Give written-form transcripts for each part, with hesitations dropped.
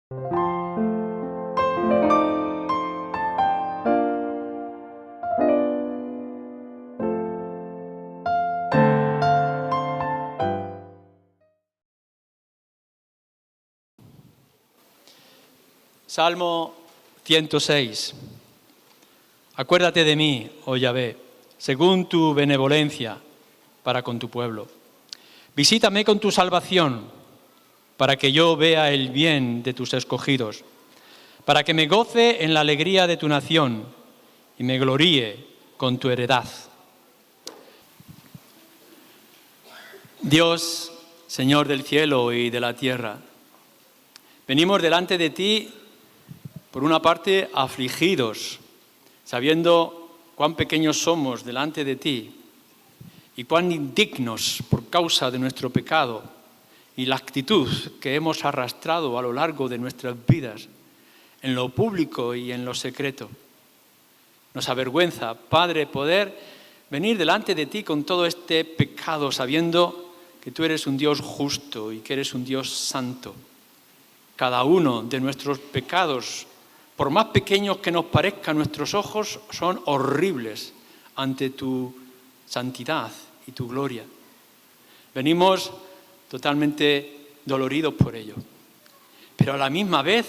Salmo 106. Acuérdate de mí, oh Yahvé, según tu benevolencia para con tu pueblo. Visítame con tu salvación, para que yo vea el bien de tus escogidos, para que me goce en la alegría de tu nación y me gloríe con tu heredad. Dios, Señor del cielo y de la tierra, venimos delante de ti, por una parte, afligidos, sabiendo cuán pequeños somos delante de ti y cuán indignos por causa de nuestro pecado y la actitud que hemos arrastrado a lo largo de nuestras vidas, en lo público y en lo secreto. Nos avergüenza, Padre, poder venir delante de ti con todo este pecado, sabiendo que tú eres un Dios justo y que eres un Dios santo. Cada uno de nuestros pecados, por más pequeños que nos parezcan a nuestros ojos, son horribles ante tu santidad y tu gloria. Venimos totalmente doloridos por ello, pero a la misma vez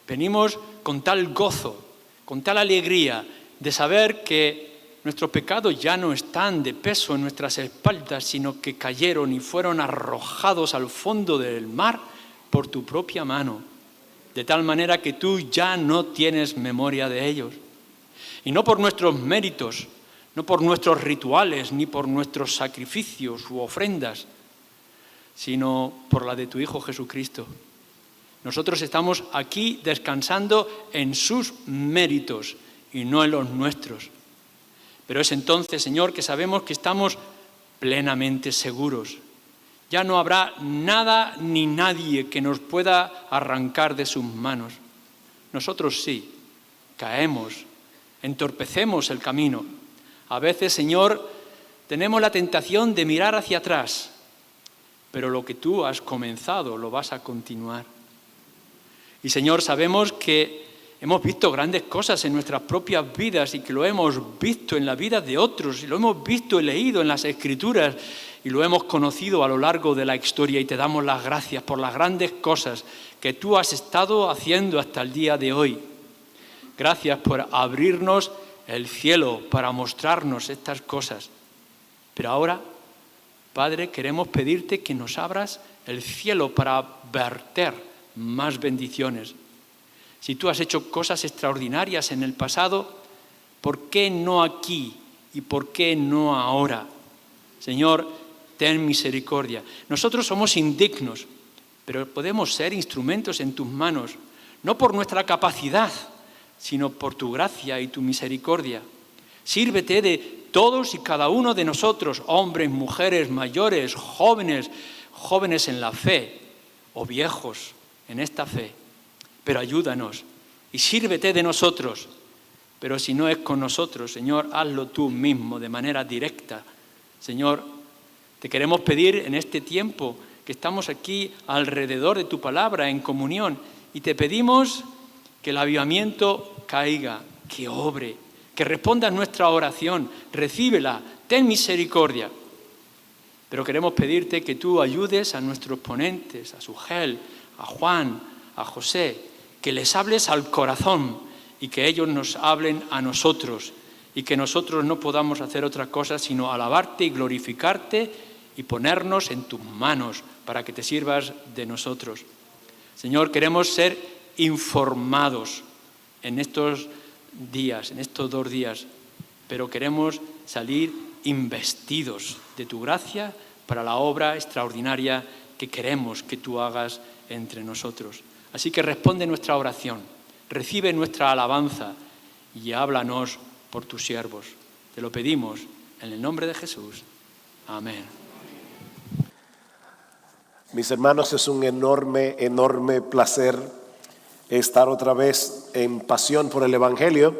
venimos con tal gozo, con tal alegría de saber que nuestros pecados ya no están de peso en nuestras espaldas, sino que cayeron y fueron arrojados al fondo del mar por tu propia mano, de tal manera que tú ya no tienes memoria de ellos. Y no por nuestros méritos, no por nuestros rituales, ni por nuestros sacrificios u ofrendas, sino por la de tu Hijo Jesucristo. Nosotros estamos aquí descansando en sus méritos y no en los nuestros. Pero es entonces, Señor, que sabemos que estamos plenamente seguros. Ya no habrá nada ni nadie que nos pueda arrancar de sus manos. Nosotros sí, caemos, entorpecemos el camino. A veces, Señor, tenemos la tentación de mirar hacia atrás, pero lo que tú has comenzado lo vas a continuar. Y, Señor, sabemos que hemos visto grandes cosas en nuestras propias vidas y que lo hemos visto en la vida de otros y lo hemos visto y leído en las Escrituras y lo hemos conocido a lo largo de la historia, y te damos las gracias por las grandes cosas que tú has estado haciendo hasta el día de hoy. Gracias por abrirnos el cielo para mostrarnos estas cosas. Pero ahora, Padre, queremos pedirte que nos abras el cielo para verter más bendiciones. Si tú has hecho cosas extraordinarias en el pasado, ¿por qué no aquí y por qué no ahora? Señor, ten misericordia. Nosotros somos indignos, pero podemos ser instrumentos en tus manos, no por nuestra capacidad, sino por tu gracia y tu misericordia. Sírvete de todos y cada uno de nosotros, hombres, mujeres, mayores, jóvenes en la fe o viejos en esta fe. Pero ayúdanos y sírvete de nosotros. Pero si no es con nosotros, Señor, hazlo tú mismo de manera directa. Señor, te queremos pedir en este tiempo que estamos aquí alrededor de tu palabra en comunión, y te pedimos que el avivamiento caiga, que obre, que responda a nuestra oración, recíbela, ten misericordia. Pero queremos pedirte que tú ayudes a nuestros ponentes, a Sugel, a Juan, a José, que les hables al corazón y que ellos nos hablen a nosotros, y que nosotros no podamos hacer otra cosa sino alabarte y glorificarte y ponernos en tus manos para que te sirvas de nosotros. Señor, queremos ser informados en estos días, en estos 2 días, pero queremos salir investidos de tu gracia para la obra extraordinaria que queremos que tú hagas entre nosotros. Así que responde nuestra oración, recibe nuestra alabanza y háblanos por tus siervos. Te lo pedimos en el nombre de Jesús. Amén. Mis hermanos, es un enorme placer estar otra vez en pasión por el Evangelio,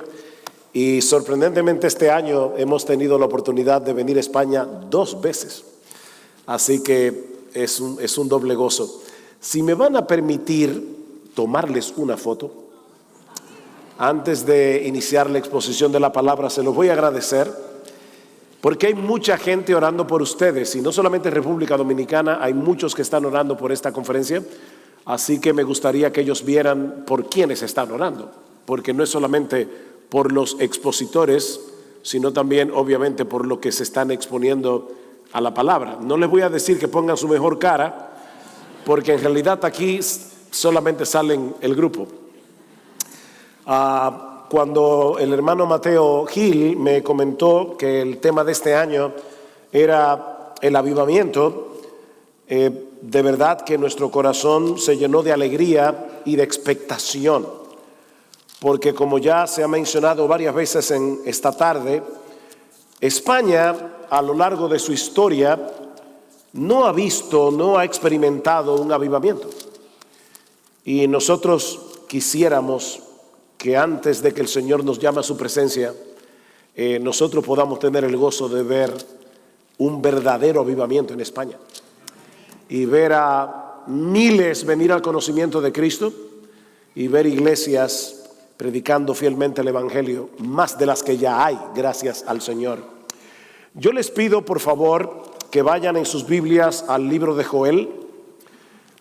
y sorprendentemente este año hemos tenido la oportunidad de venir a España 2 veces, así que es un doble gozo. Si me van a permitir tomarles una foto. Antes de iniciar la exposición de la palabra, se los voy a agradecer porque hay mucha gente orando por ustedes, y no solamente en República Dominicana, hay muchos que están orando por esta conferencia, así que me gustaría que ellos vieran por quiénes están orando, porque no es solamente por los expositores, sino también obviamente por lo que se están exponiendo a la palabra. No les voy a decir que pongan su mejor cara, porque en realidad aquí solamente salen el grupo. Cuando el hermano Mateo Gil me comentó que el tema de este año era el avivamiento, de verdad que nuestro corazón se llenó de alegría y de expectación, porque como ya se ha mencionado varias veces en esta tarde, España a lo largo de su historia no ha experimentado un avivamiento, y nosotros quisiéramos que antes de que el Señor nos llame a su presencia, nosotros podamos tener el gozo de ver un verdadero avivamiento en España y ver a miles venir al conocimiento de Cristo y ver iglesias predicando fielmente el Evangelio, más de las que ya hay, gracias al Señor. Yo les pido, por favor, que vayan en sus Biblias al libro de Joel,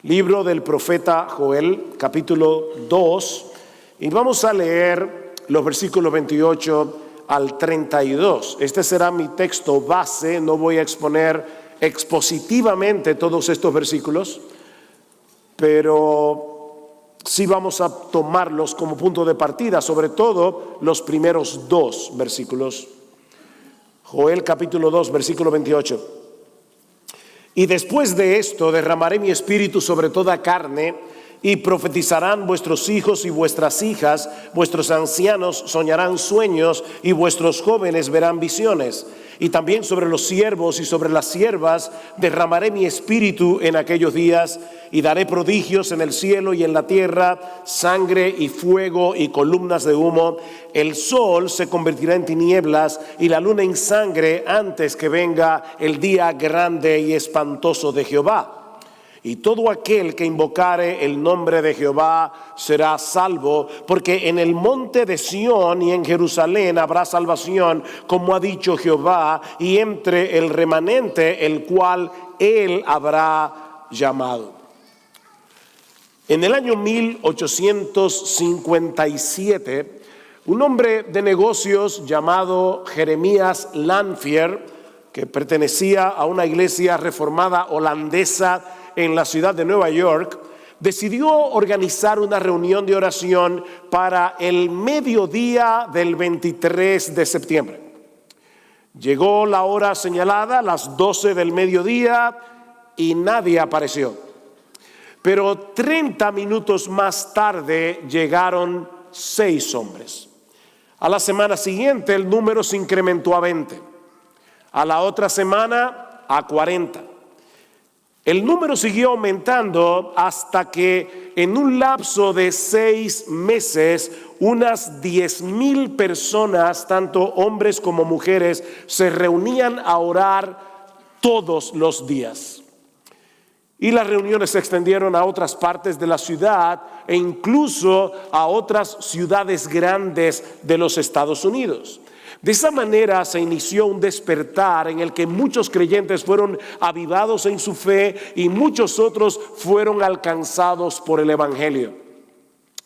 libro del profeta Joel, capítulo 2, y vamos a leer los versículos 28 al 32. Este será mi texto base, no voy a exponer expositivamente todos estos versículos, pero sí vamos a tomarlos como punto de partida, sobre todo los primeros dos versículos. Joel capítulo 2, versículo 28. Y después de esto derramaré mi espíritu sobre toda carne, y profetizarán vuestros hijos y vuestras hijas, vuestros ancianos soñarán sueños y vuestros jóvenes verán visiones. Y también sobre los siervos y sobre las siervas derramaré mi espíritu en aquellos días, y daré prodigios en el cielo y en la tierra, sangre y fuego y columnas de humo. El sol se convertirá en tinieblas y la luna en sangre antes que venga el día grande y espantoso de Jehová. Y todo aquel que invocare el nombre de Jehová será salvo, porque en el monte de Sión y en Jerusalén habrá salvación, como ha dicho Jehová, y entre el remanente el cual él habrá llamado. En el año 1857, un hombre de negocios llamado Jeremías Lanphier, que pertenecía a una iglesia reformada holandesa en la ciudad de Nueva York, decidió organizar una reunión de oración para el mediodía del 23 de septiembre. Llegó la hora señalada, las 12 del mediodía, y nadie apareció. Pero 30 minutos más tarde llegaron 6 hombres. A la semana siguiente el número se incrementó a 20. A la otra semana a 40. El número siguió aumentando hasta que en un lapso de 6 meses unas 10,000 personas, tanto hombres como mujeres, se reunían a orar todos los días. Y las reuniones se extendieron a otras partes de la ciudad e incluso a otras ciudades grandes de los Estados Unidos. De esa manera se inició un despertar en el que muchos creyentes fueron avivados en su fe y muchos otros fueron alcanzados por el Evangelio.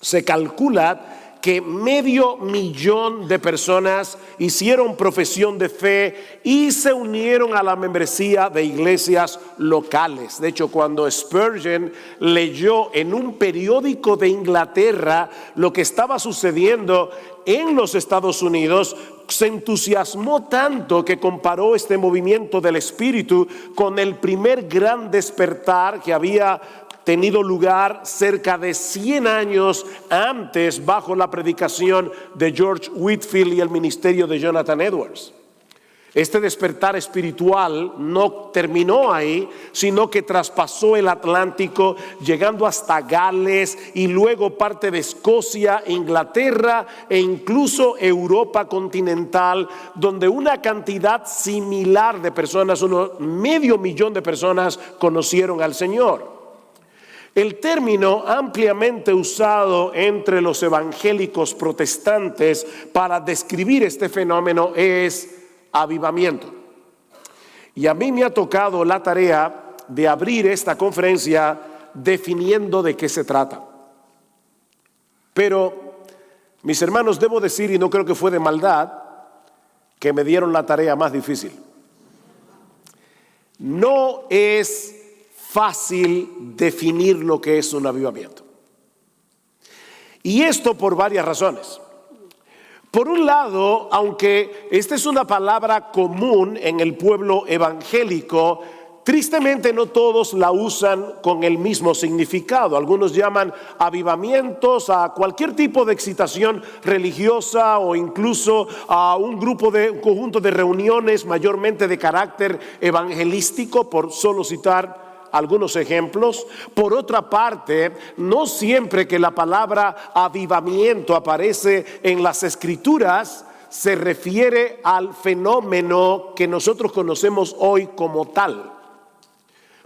Se calcula que 500,000 de personas hicieron profesión de fe y se unieron a la membresía de iglesias locales. De hecho, cuando Spurgeon leyó en un periódico de Inglaterra lo que estaba sucediendo en los Estados Unidos, se entusiasmó tanto que comparó este movimiento del Espíritu con el primer gran despertar que había tenido lugar cerca de 100 años antes bajo la predicación de George Whitefield y el ministerio de Jonathan Edwards. Este despertar espiritual no terminó ahí, sino que traspasó el Atlántico, llegando hasta Gales y luego parte de Escocia, Inglaterra e incluso Europa continental, donde una cantidad similar de personas, unos 500,000 de personas, conocieron al Señor. El término ampliamente usado entre los evangélicos protestantes para describir este fenómeno es avivamiento. Y a mí me ha tocado la tarea de abrir esta conferencia definiendo de qué se trata. Pero, mis hermanos, debo decir, y no creo que fue de maldad, que me dieron la tarea más difícil. No es fácil definir lo que es un avivamiento. Y esto por varias razones. Por un lado, aunque esta es una palabra común en el pueblo evangélico, tristemente no todos la usan con el mismo significado. Algunos llaman avivamientos a cualquier tipo de excitación religiosa o incluso a un conjunto de reuniones mayormente de carácter evangelístico, por solo citar algunos ejemplos. Por otra parte, no siempre que la palabra avivamiento aparece en las Escrituras se refiere al fenómeno que nosotros conocemos hoy como tal.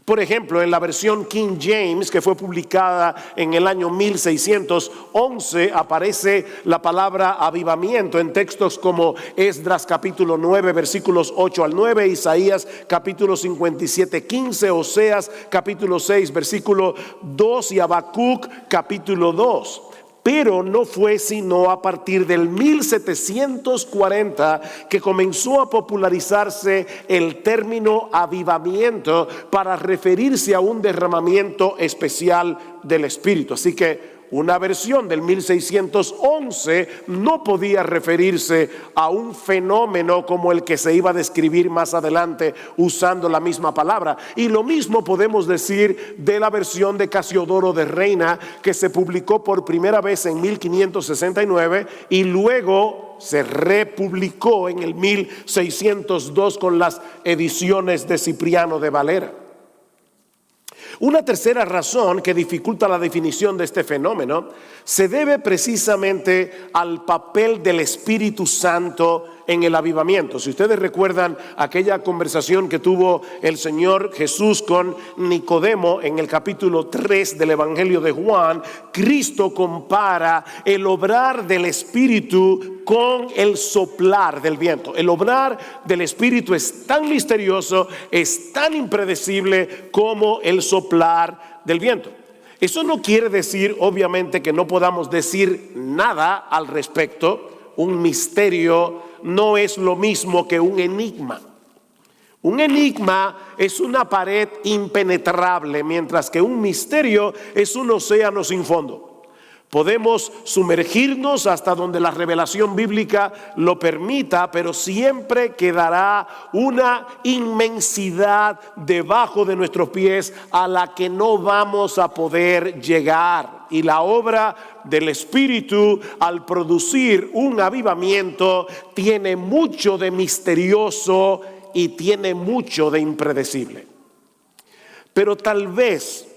Por ejemplo, en la versión King James, que fue publicada en el año 1611, aparece la palabra avivamiento en textos como Esdras capítulo 9, versículos 8 al 9, Isaías capítulo 57, 15, Oseas capítulo 6, versículo 2 y Habacuc capítulo 2. Pero no fue sino a partir del 1740 que comenzó a popularizarse el término avivamiento para referirse a un derramamiento especial del Espíritu. Así que una versión del 1611 no podía referirse a un fenómeno como el que se iba a describir más adelante usando la misma palabra. Y lo mismo podemos decir de la versión de Casiodoro de Reina, que se publicó por primera vez en 1569 y luego se republicó en el 1602 con las ediciones de Cipriano de Valera. Una tercera razón que dificulta la definición de este fenómeno se debe precisamente al papel del Espíritu Santo en el avivamiento. Si ustedes recuerdan aquella conversación que tuvo el Señor Jesús con Nicodemo en el capítulo 3 del Evangelio de Juan, Cristo compara el obrar del Espíritu con el soplar del viento. El obrar del Espíritu es tan misterioso, es tan impredecible como el soplar del viento. Eso no quiere decir, obviamente, que no podamos decir nada al respecto. Un misterio no es lo mismo que un enigma. Un enigma es una pared impenetrable, mientras que un misterio es un océano sin fondo. Podemos sumergirnos hasta donde la revelación bíblica lo permita, pero siempre quedará una inmensidad debajo de nuestros pies a la que no vamos a poder llegar. Y la obra del Espíritu, al producir un avivamiento, tiene mucho de misterioso y tiene mucho de impredecible. Pero tal vez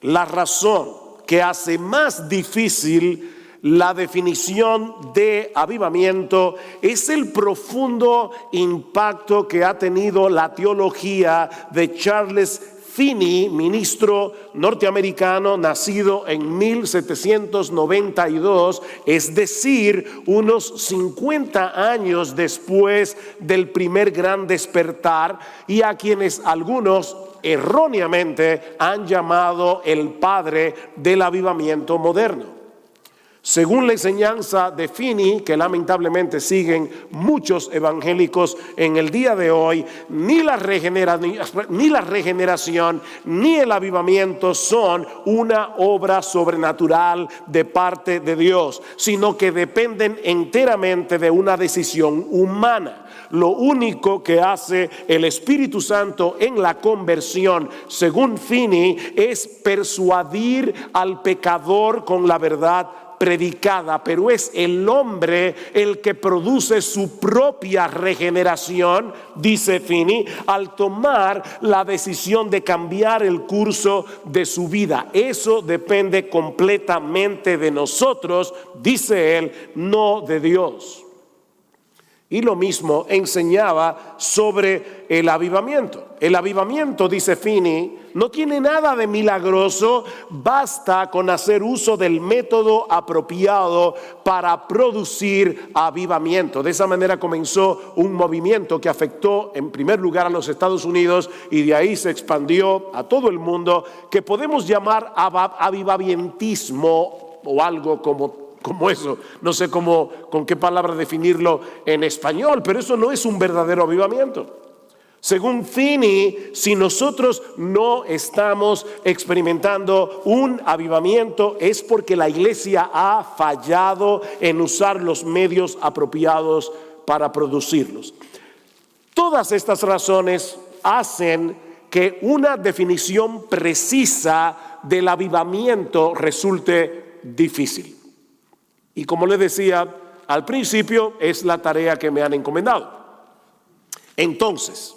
la razón que hace más difícil la definición de avivamiento es el profundo impacto que ha tenido la teología de Charles Finney, ministro norteamericano nacido en 1792, es decir, unos 50 años después del primer gran despertar, y a quienes algunos erróneamente han llamado el padre del avivamiento moderno. Según la enseñanza de Finney, que lamentablemente siguen muchos evangélicos en el día de hoy, ni la regeneración ni el avivamiento son una obra sobrenatural de parte de Dios, sino que dependen enteramente de una decisión humana. Lo único que hace el Espíritu Santo en la conversión, según Finney, es persuadir al pecador con la verdad predicada, pero es el hombre el que produce su propia regeneración, dice Finney, al tomar la decisión de cambiar el curso de su vida. Eso depende completamente de nosotros, dice él, no de Dios. Y lo mismo enseñaba sobre el avivamiento. El avivamiento, dice Finney, no tiene nada de milagroso, basta con hacer uso del método apropiado para producir avivamiento. De esa manera comenzó un movimiento que afectó en primer lugar a los Estados Unidos y de ahí se expandió a todo el mundo, que podemos llamar avivamientismo o algo como eso. No sé con qué palabra definirlo en español, pero eso no es un verdadero avivamiento. Según Finney, si nosotros no estamos experimentando un avivamiento es porque la iglesia ha fallado en usar los medios apropiados para producirlos. Todas estas razones hacen que una definición precisa del avivamiento resulte difícil. Y como les decía al principio, es la tarea que me han encomendado. Entonces,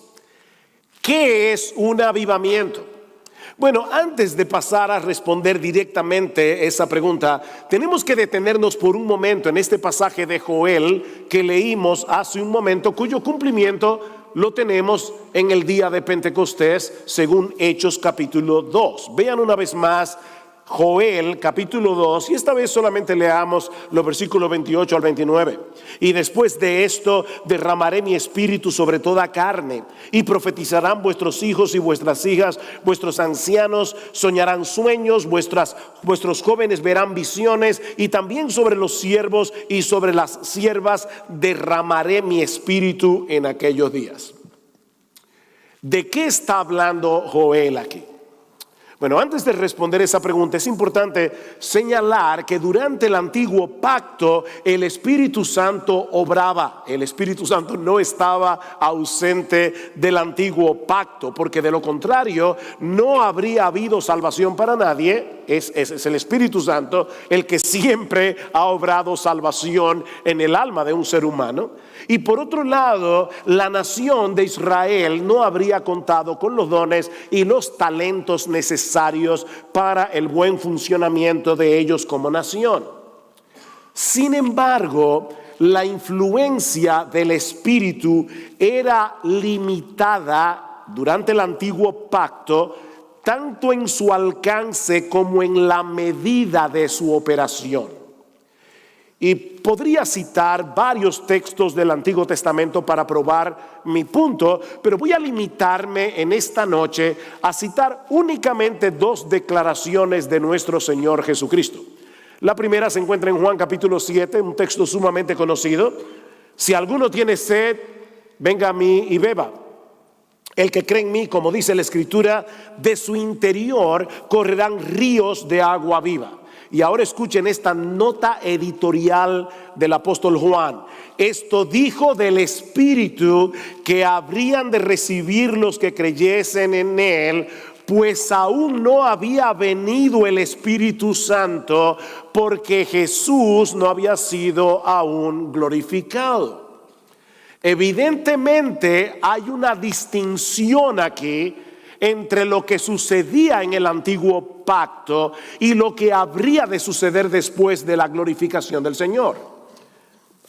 ¿qué es un avivamiento? Bueno, antes de pasar a responder directamente esa pregunta, tenemos que detenernos por un momento en este pasaje de Joel que leímos hace un momento, cuyo cumplimiento lo tenemos en el día de Pentecostés, según Hechos capítulo 2. Vean una vez más Joel capítulo 2, y esta vez solamente leamos los versículos 28 al 29. Y después de esto derramaré mi espíritu sobre toda carne, y profetizarán vuestros hijos y vuestras hijas, vuestros ancianos soñarán sueños, vuestros jóvenes verán visiones, y también sobre los siervos y sobre las siervas derramaré mi espíritu en aquellos días. ¿De qué está hablando Joel aquí? Bueno, antes de responder esa pregunta es importante señalar que durante el antiguo pacto el Espíritu Santo obraba. El Espíritu Santo no estaba ausente del antiguo pacto, porque de lo contrario no habría habido salvación para nadie. Es el Espíritu Santo el que siempre ha obrado salvación en el alma de un ser humano. Y por otro lado, la nación de Israel no habría contado con los dones y los talentos necesarios para el buen funcionamiento de ellos como nación. Sin embargo, la influencia del Espíritu era limitada durante el antiguo pacto, tanto en su alcance como en la medida de su operación. Y podría citar varios textos del Antiguo Testamento para probar mi punto, pero voy a limitarme en esta noche a citar únicamente dos declaraciones de nuestro Señor Jesucristo. La primera se encuentra en Juan capítulo 7, un texto sumamente conocido. Si alguno tiene sed, venga a mí y beba. El que cree en mí, como dice la Escritura, de su interior correrán ríos de agua viva. Y ahora escuchen esta nota editorial del apóstol Juan. Esto dijo del Espíritu que habrían de recibir los que creyesen en él, pues aún no había venido el Espíritu Santo, porque Jesús no había sido aún glorificado. Evidentemente hay una distinción aquí entre lo que sucedía en el antiguo pacto y lo que habría de suceder después de la glorificación del Señor.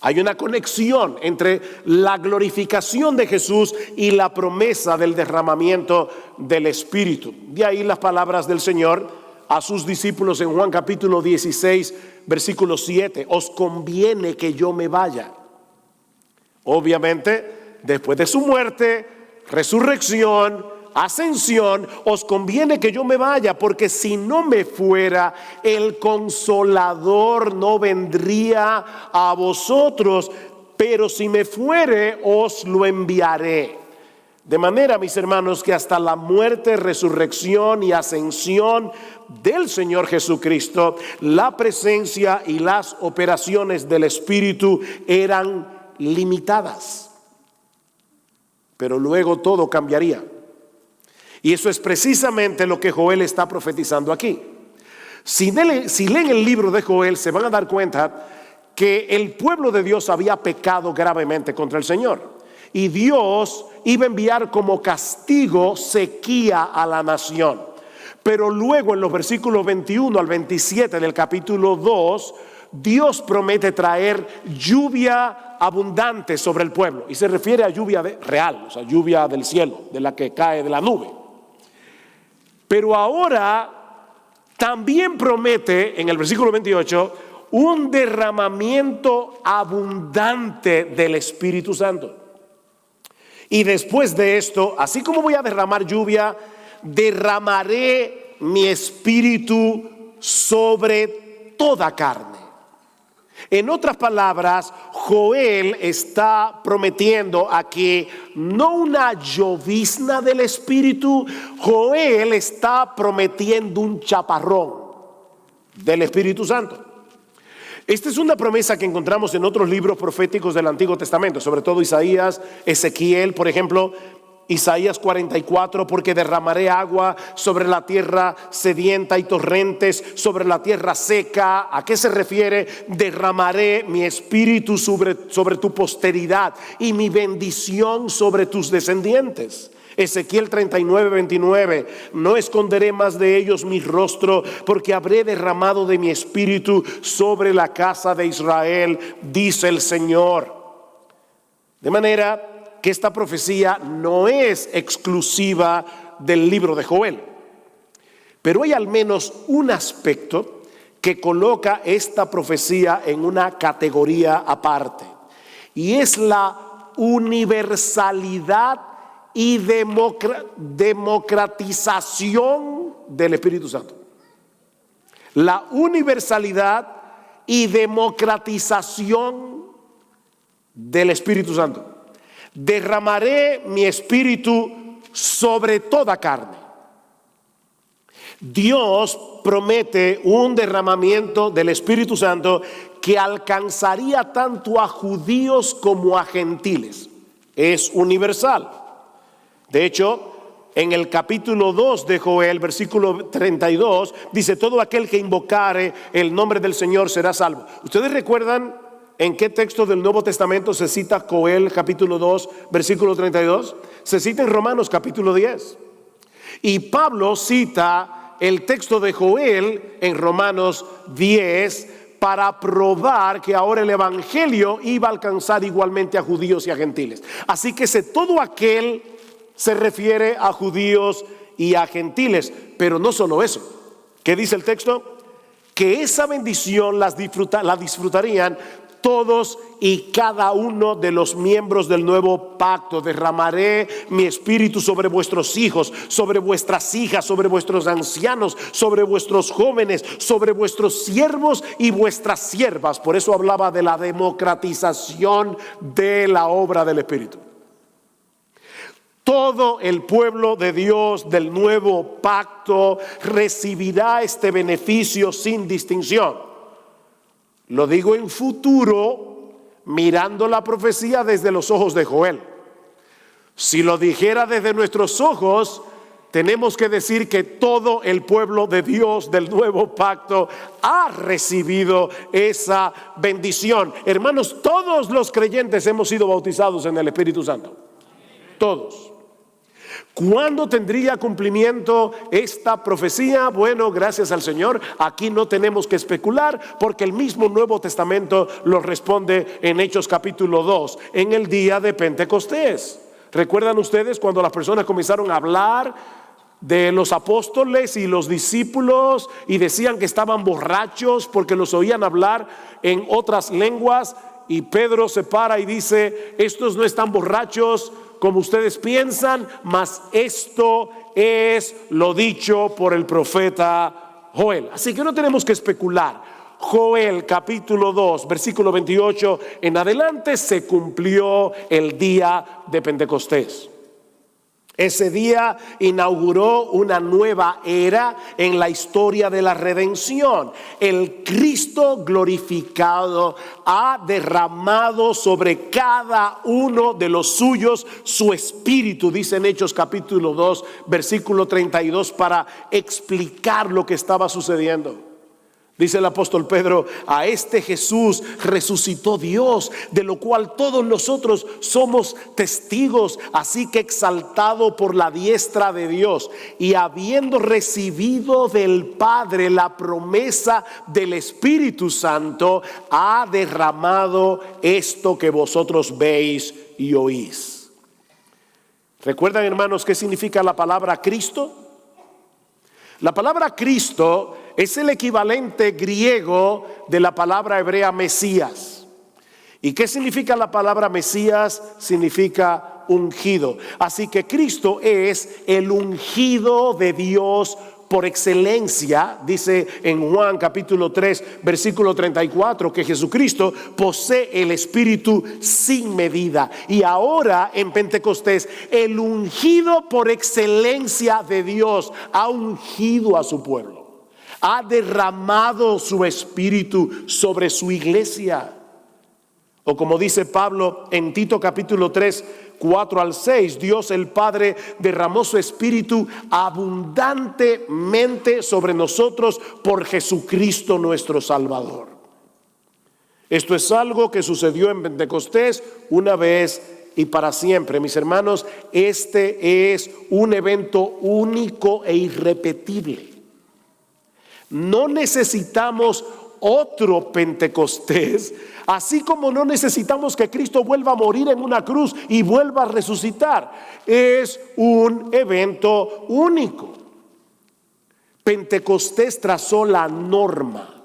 Hay una conexión entre la glorificación de Jesús y la promesa del derramamiento del Espíritu. De ahí las palabras del Señor a sus discípulos en Juan capítulo 16, versículo 7. Os conviene que yo me vaya. Obviamente, después de su muerte, resurrección, ascensión, os conviene que yo me vaya, porque si no me fuera, el Consolador no vendría a vosotros, pero si me fuere, os lo enviaré. De manera, mis hermanos, que hasta la muerte, resurrección y ascensión del Señor Jesucristo, la presencia y las operaciones del Espíritu eran limitadas. Pero luego todo cambiaría. Y eso es precisamente lo que Joel está profetizando aquí. Si leen el libro de Joel, se van a dar cuenta que el pueblo de Dios había pecado gravemente contra el Señor. Y Dios iba a enviar como castigo sequía a la nación. Pero luego en los versículos 21 al 27 del capítulo 2, Dios promete traer lluvia abundante sobre el pueblo. Y se refiere a lluvia real, o sea, lluvia del cielo, de la que cae de la nube. Pero ahora también promete, en el versículo 28, un derramamiento abundante del Espíritu Santo. Y después de esto, así como voy a derramar lluvia, derramaré mi espíritu sobre toda carne. En otras palabras, Joel está prometiendo aquí no una llovizna del Espíritu, Joel está prometiendo un chaparrón del Espíritu Santo. Esta es una promesa que encontramos en otros libros proféticos del Antiguo Testamento, sobre todo Isaías, Ezequiel, por ejemplo. Isaías 44, porque derramaré agua sobre la tierra sedienta y torrentes sobre la tierra seca. ¿A qué se refiere? Derramaré mi espíritu sobre tu posteridad y mi bendición sobre tus descendientes. Ezequiel 39, 29, no esconderé más de ellos mi rostro, porque habré derramado de mi espíritu sobre la casa de Israel, dice el Señor. De manera que esta profecía no es exclusiva del libro de Joel, pero hay al menos un aspecto que coloca esta profecía en una categoría aparte, y es la universalidad y democratización del Espíritu Santo. La universalidad y democratización del Espíritu Santo. Derramaré mi espíritu sobre toda carne. Dios promete un derramamiento del Espíritu Santo que alcanzaría tanto a judíos como a gentiles. Es universal. De hecho, en el capítulo 2 de Joel, versículo 32, dice: todo aquel que invocare el nombre del Señor será salvo. ¿Ustedes recuerdan en qué texto del Nuevo Testamento se cita Joel capítulo 2, versículo 32? Se cita en Romanos capítulo 10. Y Pablo cita el texto de Joel en Romanos 10 para probar que ahora el evangelio iba a alcanzar igualmente a judíos y a gentiles. Así que todo aquel se refiere a judíos y a gentiles. Pero no solo eso. ¿Qué dice el texto? Que esa bendición la disfrutarían todos y cada uno de los miembros del nuevo pacto. Derramaré mi espíritu sobre vuestros hijos, sobre vuestras hijas, sobre vuestros ancianos, sobre vuestros jóvenes, sobre vuestros siervos y vuestras siervas. Por eso hablaba de la democratización de la obra del Espíritu. Todo el pueblo de Dios del nuevo pacto recibirá este beneficio sin distinción. Lo digo en futuro, mirando la profecía desde los ojos de Joel. Si lo dijera desde nuestros ojos, tenemos que decir que todo el pueblo de Dios del nuevo pacto ha recibido esa bendición. Hermanos, todos los creyentes hemos sido bautizados en el Espíritu Santo. Todos. ¿Cuándo tendría cumplimiento esta profecía? Bueno, gracias al Señor, aquí no tenemos que especular, porque el mismo Nuevo Testamento lo responde en Hechos capítulo 2, en el día de Pentecostés. ¿Recuerdan ustedes cuando las personas comenzaron a hablar de los apóstoles y los discípulos y decían que estaban borrachos porque los oían hablar en otras lenguas? Y Pedro se para y dice: estos no están borrachos como ustedes piensan, mas esto es lo dicho por el profeta Joel. Así que no tenemos que especular. Joel capítulo 2 versículo 28 en adelante se cumplió el día de Pentecostés. Ese día inauguró una nueva era en la historia de la redención. El Cristo glorificado ha derramado sobre cada uno de los suyos su espíritu, dice en Hechos capítulo 2 versículo 32, para explicar lo que estaba sucediendo. Dice el apóstol Pedro: a este Jesús resucitó Dios, de lo cual todos nosotros somos testigos. Así que, exaltado por la diestra de Dios y habiendo recibido del Padre la promesa del Espíritu Santo, ha derramado esto que vosotros veis y oís. ¿Recuerdan, hermanos, qué significa la palabra Cristo? La palabra Cristo es el equivalente griego de la palabra hebrea Mesías. ¿Y qué significa la palabra Mesías? Significa ungido. Así que Cristo es el ungido de Dios por excelencia. Dice en Juan capítulo 3 versículo 34 que Jesucristo posee el Espíritu sin medida. Y ahora en Pentecostés, el ungido por excelencia de Dios ha ungido a su pueblo, ha derramado su Espíritu sobre su iglesia. O como dice Pablo en Tito capítulo 3, 4 al 6, Dios el Padre derramó su Espíritu abundantemente sobre nosotros por Jesucristo nuestro Salvador. Esto es algo que sucedió en Pentecostés una vez y para siempre. Mis hermanos, este es un evento único e irrepetible. No necesitamos otro Pentecostés, así como no necesitamos que Cristo vuelva a morir en una cruz y vuelva a resucitar. Es un evento único. Pentecostés trazó la norma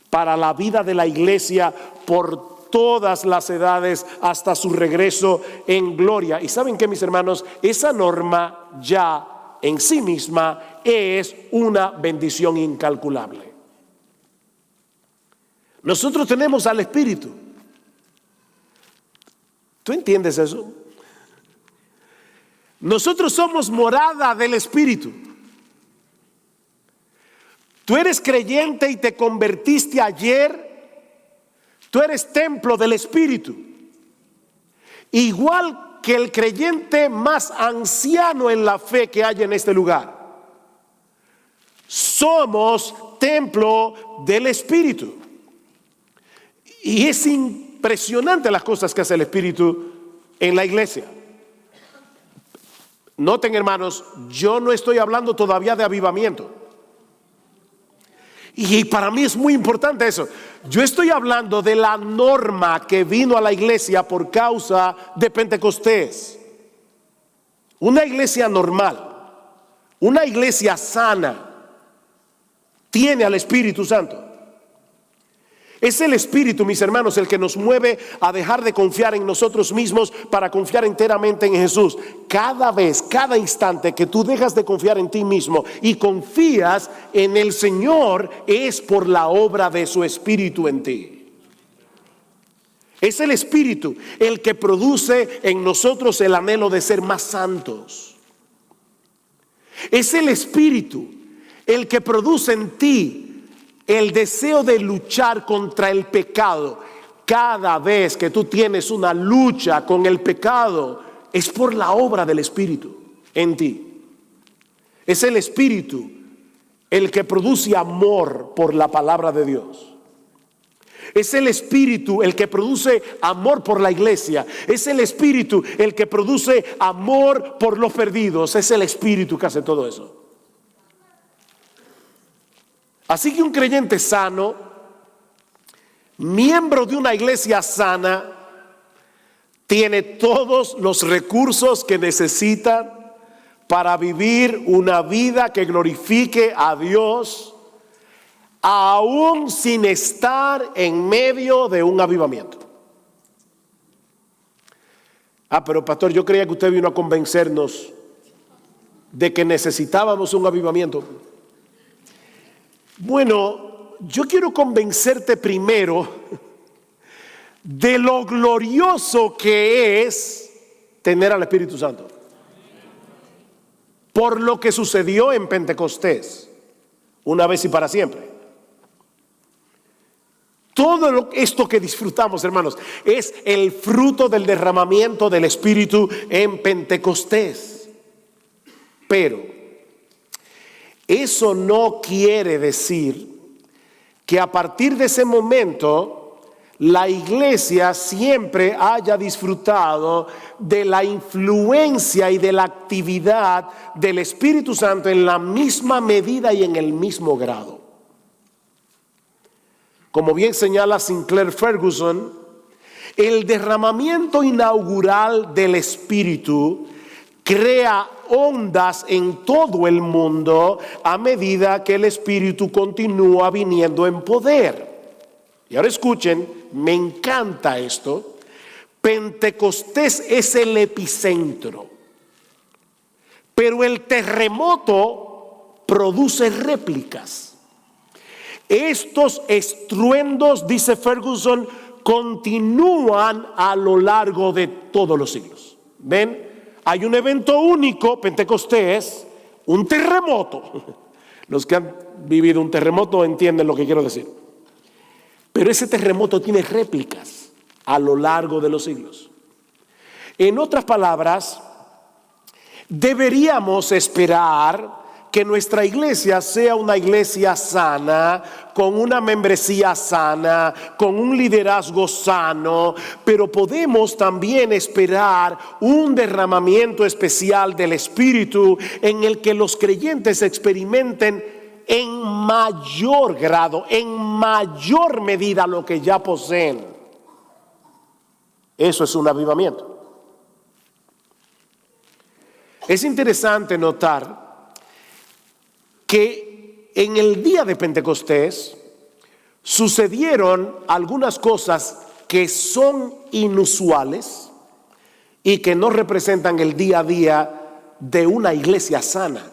para la vida de la iglesia por todas las edades hasta su regreso en gloria. Y saben que, mis hermanos, esa norma ya en sí misma es una bendición incalculable. Nosotros tenemos al Espíritu. ¿Tú entiendes eso? Nosotros somos morada del Espíritu. Tú eres creyente y te convertiste ayer. Tú eres templo del Espíritu. Igual que el creyente más anciano en la fe que hay en este lugar. Somos templo del Espíritu. Y es impresionante las cosas que hace el Espíritu en la iglesia. Noten, hermanos, yo no estoy hablando todavía de avivamiento. Y para mí es muy importante eso. Yo estoy hablando de la norma que vino a la iglesia por causa de Pentecostés. Una iglesia normal, una iglesia sana, tiene al Espíritu Santo. Es el Espíritu, mis hermanos, el que nos mueve a dejar de confiar en nosotros mismos para confiar enteramente en Jesús. Cada vez, cada instante que tú dejas de confiar en ti mismo y confías en el Señor, es por la obra de su Espíritu en ti. Es el Espíritu el que produce en nosotros el anhelo de ser más santos. Es el Espíritu el que produce en ti el deseo de luchar contra el pecado. Cada vez que tú tienes una lucha con el pecado, es por la obra del Espíritu en ti. Es el Espíritu el que produce amor por la palabra de Dios. Es el Espíritu el que produce amor por la iglesia. Es el Espíritu el que produce amor por los perdidos. Es el Espíritu que hace todo eso. Así que un creyente sano, miembro de una iglesia sana, tiene todos los recursos que necesita para vivir una vida que glorifique a Dios, aún sin estar en medio de un avivamiento. Pero pastor, yo creía que usted vino a convencernos de que necesitábamos un avivamiento. Bueno, yo quiero convencerte primero de lo glorioso que es tener al Espíritu Santo. Por lo que sucedió en Pentecostés, una vez y para siempre. Todo esto que disfrutamos, hermanos, es el fruto del derramamiento del Espíritu en Pentecostés. Pero eso no quiere decir que a partir de ese momento la iglesia siempre haya disfrutado de la influencia y de la actividad del Espíritu Santo en la misma medida y en el mismo grado. Como bien señala Sinclair Ferguson, el derramamiento inaugural del Espíritu crea ondas en todo el mundo a medida que el Espíritu continúa viniendo en poder. Y ahora escuchen, me encanta esto. Pentecostés es el epicentro, pero el terremoto produce réplicas. Estos estruendos, dice Ferguson, continúan a lo largo de todos los siglos. ¿Ven? Hay un evento único, Pentecostés, un terremoto. Los que han vivido un terremoto entienden lo que quiero decir. Pero ese terremoto tiene réplicas a lo largo de los siglos. En otras palabras, deberíamos esperar que nuestra iglesia sea una iglesia sana, con una membresía sana, con un liderazgo sano, pero podemos también esperar un derramamiento especial del Espíritu en el que los creyentes experimenten en mayor grado, en mayor medida lo que ya poseen. Eso es un avivamiento. Es interesante notar que en el día de Pentecostés sucedieron algunas cosas que son inusuales y que no representan el día a día de una iglesia sana.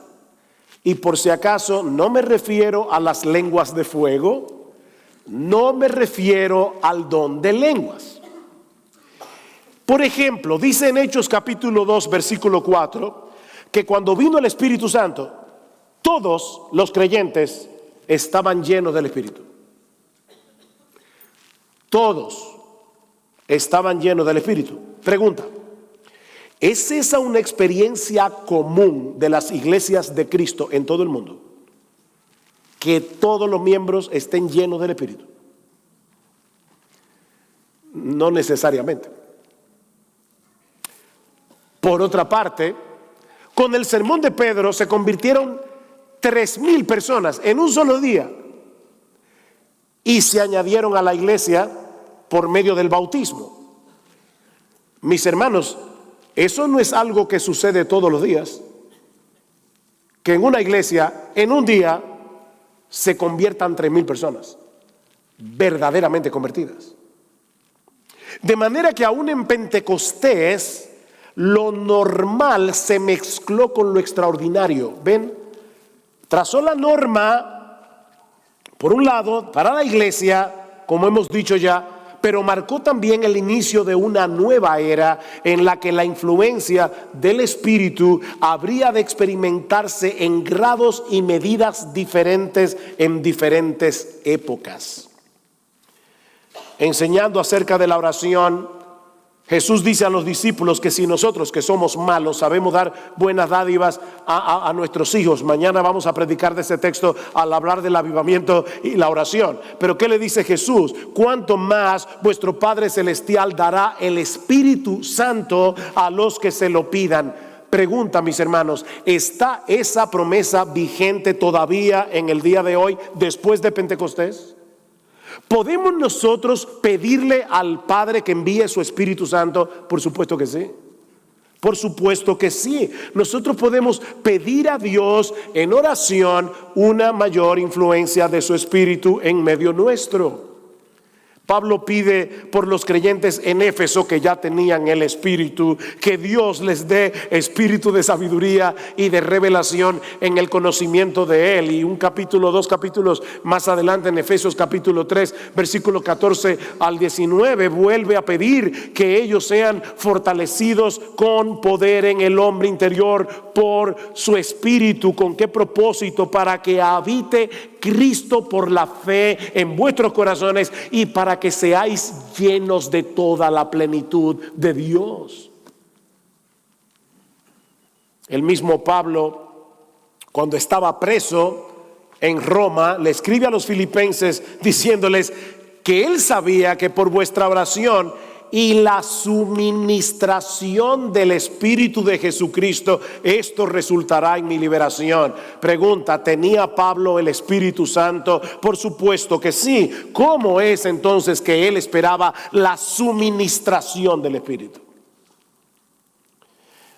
Y por si acaso, no me refiero a las lenguas de fuego, no me refiero al don de lenguas. Por ejemplo, dice en Hechos capítulo 2, versículo 4, que cuando vino el Espíritu Santo, todos los creyentes estaban llenos del Espíritu. Todos estaban llenos del Espíritu. Pregunta: ¿es esa una experiencia común de las iglesias de Cristo en todo el mundo? Que todos los miembros estén llenos del Espíritu. No necesariamente. Por otra parte, con el sermón de Pedro se convirtieron 3,000 personas en un solo día y se añadieron a la iglesia por medio del bautismo. Mis hermanos, eso no es algo que sucede todos los días, que en una iglesia, en un día, se conviertan 3,000 personas, verdaderamente convertidas. De manera que aún en Pentecostés, lo normal se mezcló con lo extraordinario. ¿Ven? Trazó la norma, por un lado, para la iglesia, como hemos dicho ya, pero marcó también el inicio de una nueva era en la que la influencia del Espíritu habría de experimentarse en grados y medidas diferentes en diferentes épocas. Enseñando acerca de la oración, Jesús dice a los discípulos que si nosotros, que somos malos, sabemos dar buenas dádivas a nuestros hijos. Mañana vamos a predicar de ese texto al hablar del avivamiento y la oración. Pero ¿qué le dice Jesús? Cuánto más vuestro Padre Celestial dará el Espíritu Santo a los que se lo pidan. Pregunta, mis hermanos, ¿está esa promesa vigente todavía en el día de hoy, después de Pentecostés? ¿Podemos nosotros pedirle al Padre que envíe su Espíritu Santo? Por supuesto que sí. Por supuesto que sí. Nosotros podemos pedir a Dios en oración una mayor influencia de su Espíritu en medio nuestro. Pablo pide por los creyentes en Éfeso que ya tenían el Espíritu, que Dios les dé espíritu de sabiduría y de revelación en el conocimiento de Él. Y un capítulo, 2 capítulos más adelante, en Efesios capítulo 3, versículo 14 al 19, vuelve a pedir que ellos sean fortalecidos con poder en el hombre interior por su Espíritu. ¿Con qué propósito? Para que habite Cristo por la fe en vuestros corazones y para que seáis llenos de toda la plenitud de Dios. El mismo Pablo, cuando estaba preso en Roma, le escribe a los filipenses diciéndoles que él sabía que por vuestra oración y la suministración del Espíritu de Jesucristo, esto resultará en mi liberación. Pregunta, ¿tenía Pablo el Espíritu Santo? Por supuesto que sí. ¿Cómo es entonces que él esperaba la suministración del Espíritu?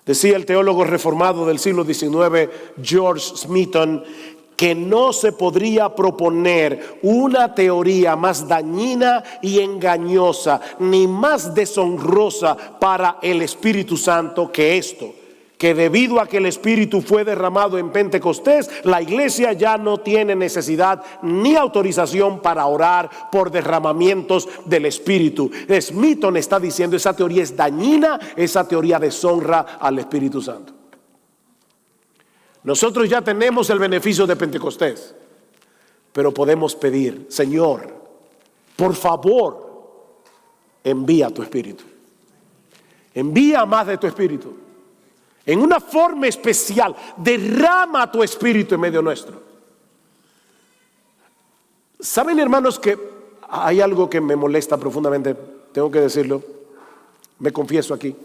Decía el teólogo reformado del siglo XIX, George Smeaton, que no se podría proponer una teoría más dañina y engañosa, ni más deshonrosa para el Espíritu Santo que esto, que debido a que el Espíritu fue derramado en Pentecostés, la iglesia ya no tiene necesidad ni autorización para orar por derramamientos del Espíritu. Smeaton está diciendo, esa teoría es dañina, esa teoría deshonra al Espíritu Santo. Nosotros ya tenemos el beneficio de Pentecostés, pero podemos pedir, Señor, por favor, envía tu Espíritu. Envía más de tu Espíritu. En una forma especial, derrama tu Espíritu en medio nuestro. ¿Saben, hermanos, que hay algo que me molesta profundamente? Tengo que decirlo, me confieso aquí.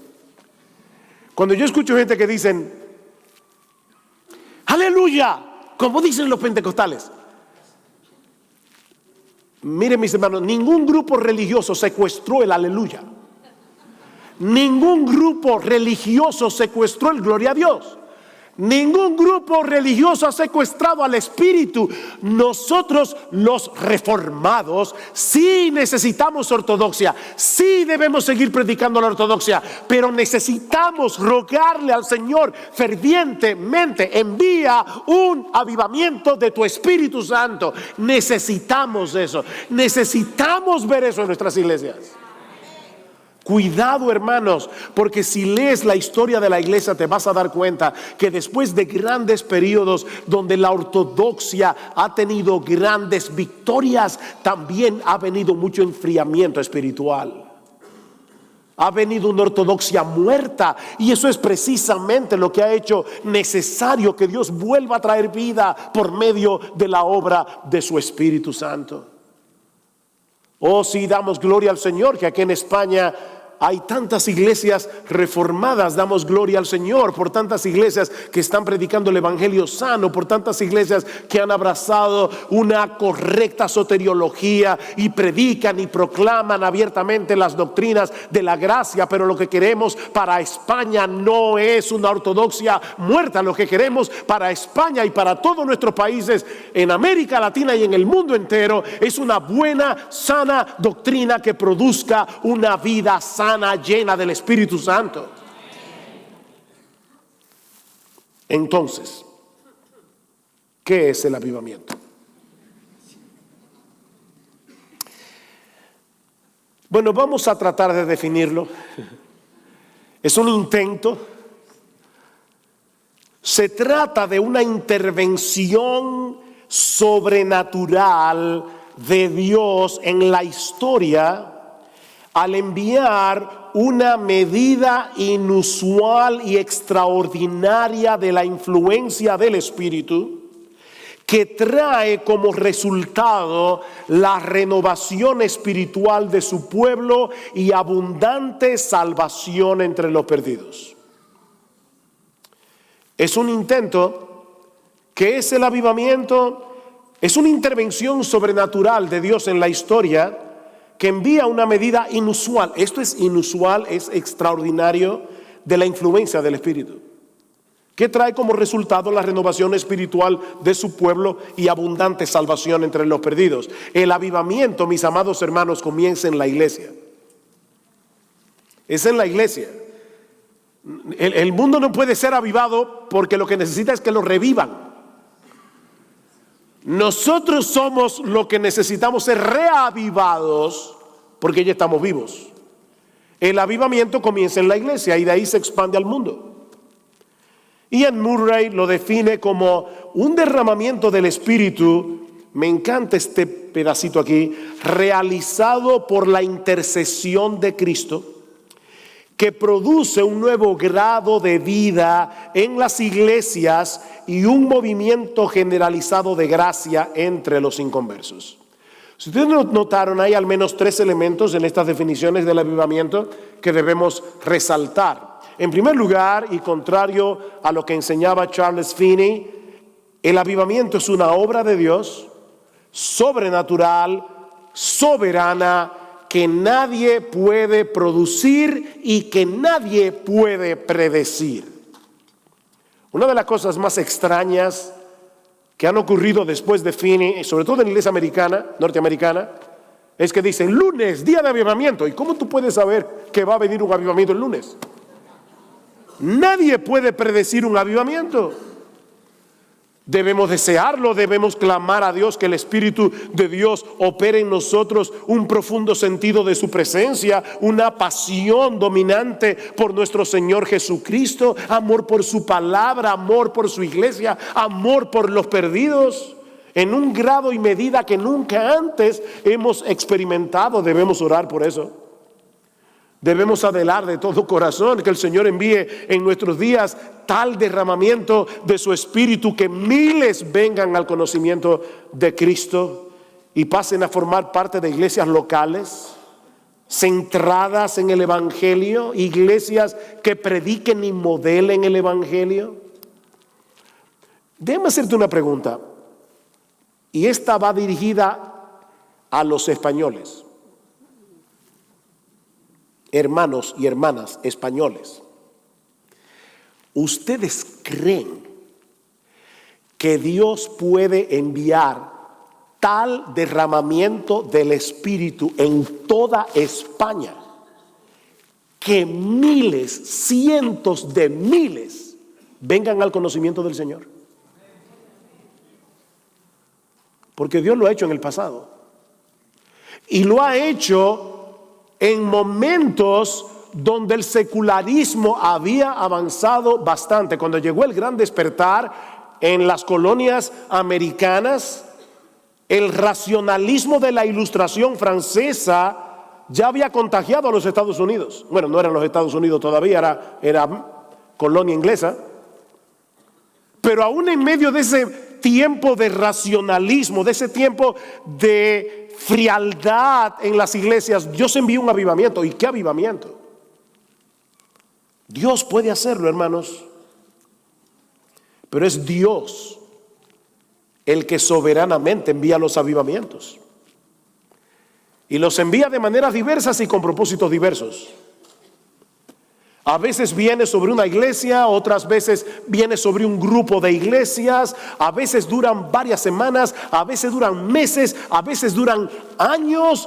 Cuando yo escucho gente que dicen, aleluya, como dicen los pentecostales. Miren, mis hermanos, ningún grupo religioso secuestró el aleluya. Ningún grupo religioso secuestró el gloria a Dios. Ningún grupo religioso ha secuestrado al Espíritu. Nosotros, los reformados, sí necesitamos ortodoxia, sí debemos seguir predicando la ortodoxia, pero necesitamos rogarle al Señor fervientemente, envía un avivamiento de tu Espíritu Santo. Necesitamos eso, necesitamos ver eso en nuestras iglesias. Cuidado, hermanos, porque si lees la historia de la iglesia te vas a dar cuenta que después de grandes periodos donde la ortodoxia ha tenido grandes victorias, también ha venido mucho enfriamiento espiritual. Ha venido una ortodoxia muerta, y eso es precisamente lo que ha hecho necesario que Dios vuelva a traer vida por medio de la obra de su Espíritu Santo. Oh, sí, damos gloria al Señor que aquí en España hay tantas iglesias reformadas. Damos gloria al Señor por tantas iglesias que están predicando el evangelio sano, por tantas iglesias que han abrazado una correcta soteriología y predican y proclaman abiertamente las doctrinas de la gracia. Pero lo que queremos para España no es una ortodoxia muerta. Lo que queremos para España y para todos nuestros países en América Latina y en el mundo entero es una buena, sana doctrina que produzca una vida sana, llena del Espíritu Santo. Entonces, ¿qué es el avivamiento? Bueno, vamos a tratar de definirlo. Es un intento. Se trata de una intervención sobrenatural de Dios en la historia al enviar una medida inusual y extraordinaria de la influencia del Espíritu, que trae como resultado la renovación espiritual de su pueblo y abundante salvación entre los perdidos. Es un intento. ¿Qué es el avivamiento? Es una intervención sobrenatural de Dios en la historia que envía una medida inusual. Esto es inusual, es extraordinario, de la influencia del Espíritu, que trae como resultado la renovación espiritual de su pueblo y abundante salvación entre los perdidos. El avivamiento, mis amados hermanos, comienza en la iglesia. Es en la iglesia. El mundo no puede ser avivado porque lo que necesita es que lo revivan. Nosotros somos lo que necesitamos ser reavivados porque ya estamos vivos. El avivamiento comienza en la iglesia y de ahí se expande al mundo. Ian Murray lo define como un derramamiento del Espíritu, me encanta este pedacito aquí, realizado por la intercesión de Cristo, que produce un nuevo grado de vida en las iglesias y un movimiento generalizado de gracia entre los inconversos. Si ustedes notaron, hay al menos 3 elementos en estas definiciones del avivamiento que debemos resaltar. En primer lugar, y contrario a lo que enseñaba Charles Finney, el avivamiento es una obra de Dios, sobrenatural, soberana, que nadie puede producir y que nadie puede predecir. Una de las cosas más extrañas que han ocurrido después de Finney, sobre todo en la iglesia norteamericana, es que dicen lunes, día de avivamiento. ¿Y cómo tú puedes saber que va a venir un avivamiento el lunes? Nadie puede predecir un avivamiento. Debemos desearlo, debemos clamar a Dios que el Espíritu de Dios opere en nosotros un profundo sentido de su presencia, una pasión dominante por nuestro Señor Jesucristo, amor por su palabra, amor por su iglesia, amor por los perdidos, en un grado y medida que nunca antes hemos experimentado. Debemos orar por eso. Debemos anhelar de todo corazón que el Señor envíe en nuestros días tal derramamiento de su Espíritu que miles vengan al conocimiento de Cristo y pasen a formar parte de iglesias locales, centradas en el Evangelio, iglesias que prediquen y modelen el Evangelio. Déjame hacerte una pregunta, y esta va dirigida a los españoles. Hermanos y hermanas españoles, ¿ustedes creen que Dios puede enviar tal derramamiento del Espíritu en toda España que miles, cientos de miles vengan al conocimiento del Señor? Porque Dios lo ha hecho en el pasado y lo ha hecho en momentos donde el secularismo había avanzado bastante. Cuando llegó el gran despertar en las colonias americanas, el racionalismo de la Ilustración francesa ya había contagiado a los Estados Unidos. Bueno, no eran los Estados Unidos todavía, era colonia inglesa. Pero aún en medio de ese tiempo de racionalismo, de ese tiempo de frialdad en las iglesias, Dios envió un avivamiento. ¿Y qué avivamiento? Dios puede hacerlo, hermanos, pero es Dios el que soberanamente envía los avivamientos, y los envía de maneras diversas y con propósitos diversos. A veces viene sobre una iglesia, otras veces viene sobre un grupo de iglesias, a veces duran varias semanas, a veces duran meses, a veces duran años,